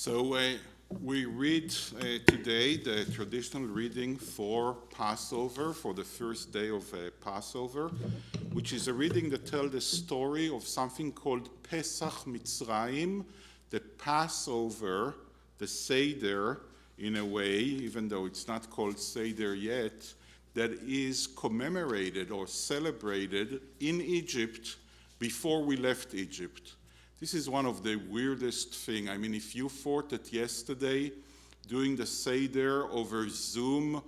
We read today the traditional reading for Passover, for the first day of Passover, which is a reading that tells the story of something called Pesach Mitzrayim, the Passover, the Seder, in a way, even though it's not called Seder yet, that is commemorated or celebrated in Egypt before we left Egypt. This is one of the weirdest things. I mean, if you thought that yesterday, doing the Seder over Zoom,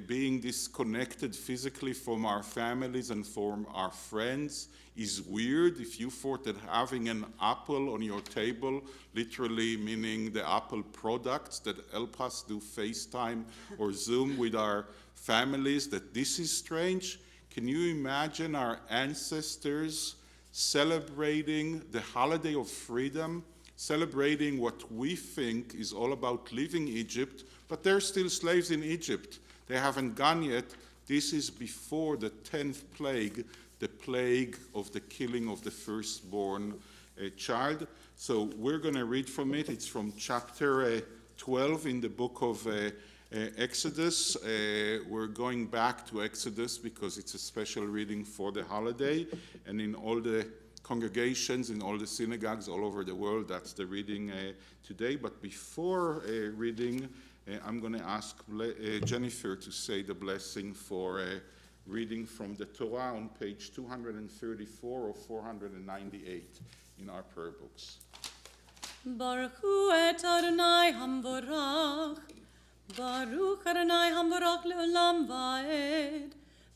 being disconnected physically from our families and from our friends is weird, if you thought that having an apple on your table, literally meaning the Apple products that help us do FaceTime or Zoom with our families, that this is strange, can you imagine our ancestors celebrating the holiday of freedom, celebrating what we think is all about leaving Egypt, but they're still slaves in Egypt. They haven't gone yet. This is before the 10th plague, the plague of the killing of the firstborn child. So we're going to read from it. It's from chapter 12 in the book of Exodus. We're going back to Exodus because it's a special reading for the holiday, and in all the congregations, in all the synagogues all over the world, that's the reading today. But before reading, I'm going to ask Jennifer to say the blessing for reading from the Torah on page 234 or 498 in our prayer books. Baruch hu et Adonai hamvorach, Baruch Adonai hamvorach le'olam va'ed,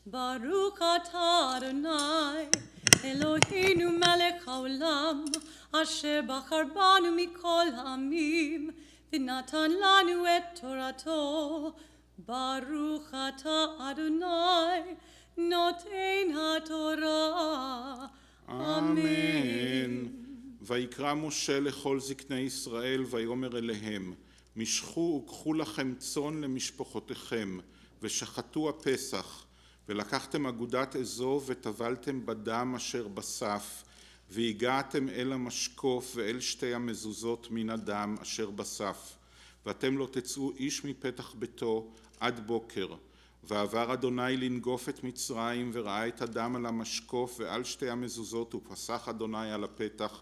Baruch atah Adonai, Eloheinu melech haolam, asher bachar banu mikol ha'amim, v'natan lanu et Torato, Baruch atah Adonai, noten ha'torah. Amen. ויקרא משה לכל זקני ישראל ויאמר אליהם, משכו וקחו לכם צאן למשפחותיכם, ושחטו הפסח, ולקחתם אגודת אזוב וטבלתם בדם אשר בסף, והגעתם אל המשקוף ואל שתי המזוזות מן הדם אשר בסף, ואתם לא תצאו איש מפתח ביתו עד בוקר. ועבר אדוני לנגוף את מצרים, וראה את הדם על המשקוף ועל שתי המזוזות, ופסח אדוני על הפתח,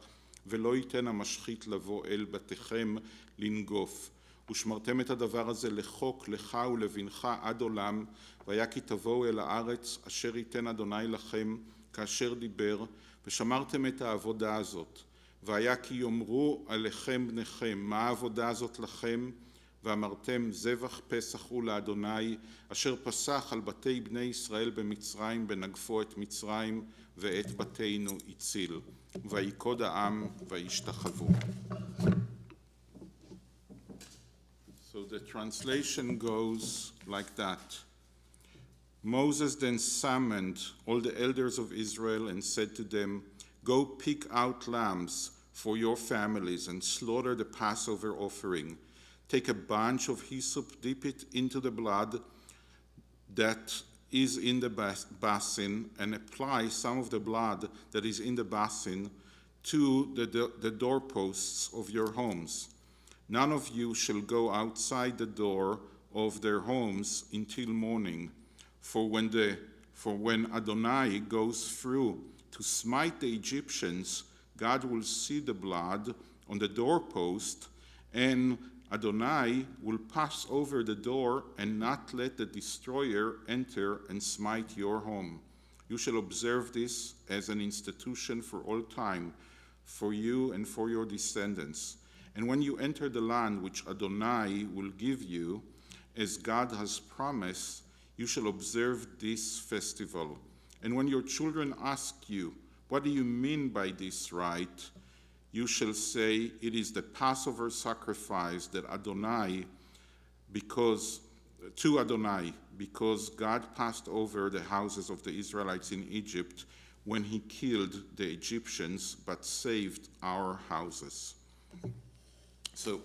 ולא ייתן המשחית לבוא אל בתיכם לנגוף. ושמרתם את הדבר הזה לחוק לך ולבנך עד עולם, והיה כי תבואו אל הארץ אשר ייתן אדוני לכם כאשר דיבר, ושמרתם את העבודה הזאת. והיה כי יאמרו עליכם בניכם, מה העבודה הזאת לכם? ואמרתם זבח פסח הוא לאדוני, אשר פסח על בתי בני ישראל במצרים, בנגפו את מצרים ואת בתינו הציל. ויקוד העם וישתחוו. So the translation goes like that. Moses then summoned all the elders of Israel and said to them, go pick out lambs for your families and slaughter the Passover offering. Take a bunch of hyssop, dip it into the blood that is in the basin, and apply some of the blood that is in the basin to the doorposts of your homes. None of you shall go outside the door of their homes until morning, for when Adonai goes through to smite the Egyptians, God will see the blood on the doorpost, and Adonai will pass over the door and not let the destroyer enter and smite your home. You shall observe this as an institution for all time, for you and for your descendants. And when you enter the land which Adonai will give you, as God has promised, you shall observe this festival. And when your children ask you, what do you mean by this rite? You shall say, it is the Passover sacrifice that because God passed over the houses of the Israelites in Egypt when he killed the Egyptians, but saved our houses. So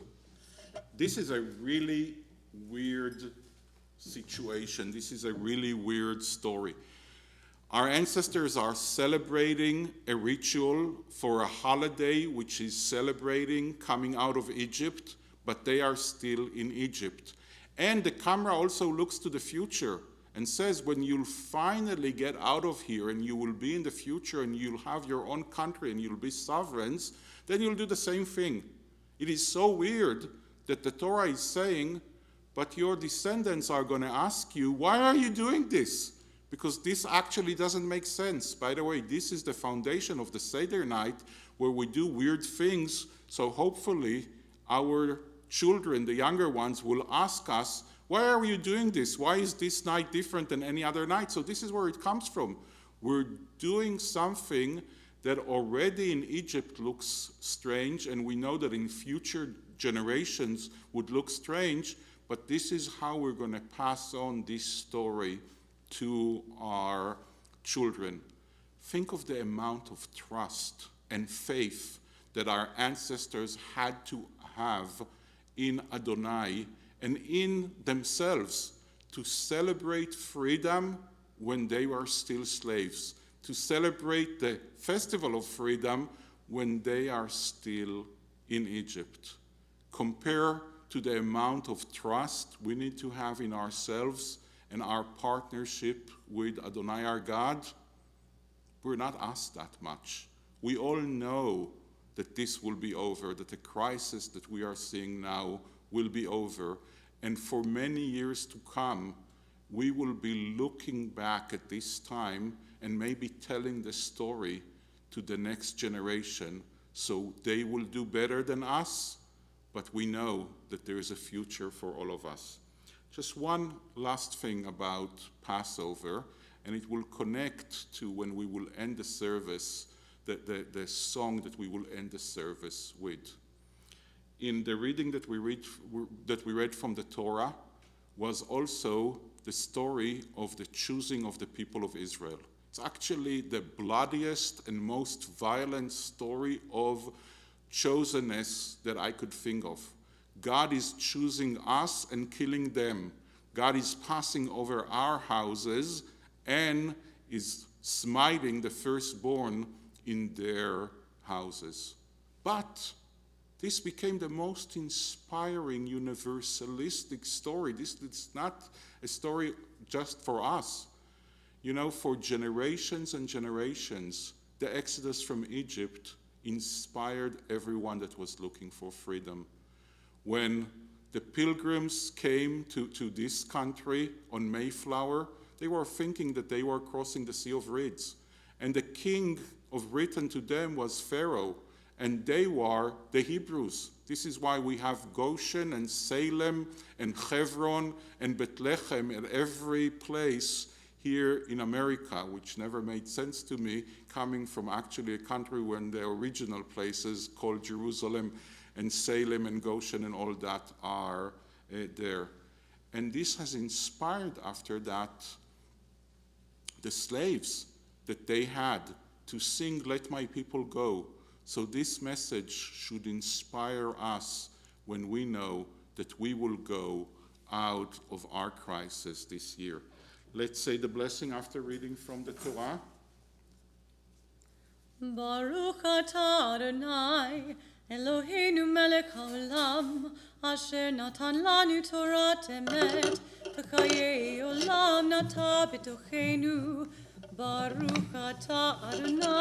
this is a really weird situation. This is a really weird story. Our ancestors are celebrating a ritual for a holiday which is celebrating coming out of Egypt, but they are still in Egypt. And the camera also looks to the future and says, when you'll finally get out of here and you will be in the future and you'll have your own country and you'll be sovereigns, then you'll do the same thing. It is so weird that the Torah is saying, but your descendants are going to ask you, why are you doing this? Because this actually doesn't make sense. By the way, this is the foundation of the Seder night, where we do weird things, so hopefully our children, the younger ones, will ask us, why are you doing this? Why is this night different than any other night? So this is where it comes from. We're doing something that already in Egypt looks strange, and we know that in future generations would look strange, but this is how we're going to pass on this story to our children. Think of the amount of trust and faith that our ancestors had to have in Adonai and in themselves to celebrate freedom when they were still slaves, to celebrate the festival of freedom when they are still in Egypt. Compare to the amount of trust we need to have in ourselves and our partnership with Adonai our God. We're not asked that much. We all know that this will be over, that the crisis that we are seeing now will be over. And for many years to come, we will be looking back at this time and maybe telling the story to the next generation, so they will do better than us, but we know that there is a future for all of us. Just one last thing about Passover, and it will connect to when we will end the service, the song that we will end the service with. In the reading that we read from the Torah was also the story of the choosing of the people of Israel. It's actually the bloodiest and most violent story of chosenness that I could think of. God is choosing us and killing them. God is passing over our houses and is smiting the firstborn in their houses. But this became the most inspiring, universalistic story. This is not a story just for us. You know, for generations and generations, the Exodus from Egypt inspired everyone that was looking for freedom. When the pilgrims came to this country on Mayflower, they were thinking that they were crossing the Sea of Reeds. And the king of Britain to them was Pharaoh, and they were the Hebrews. This is why we have Goshen and Salem and Hebron and Bethlehem at every place here in America, which never made sense to me, coming from actually a country when the original places called Jerusalem and Salem and Goshen and all that are there. And this has inspired after that the slaves that they had to sing, "Let my people go." So this message should inspire us when we know that we will go out of our crisis this year. Let's say the blessing after reading from the Torah. Baruch atah Adonai, Eloheinu melech haolam, asher natan lanu Torat emet, v'chayei olam nata b'tochenu. Baruch atah Adonai.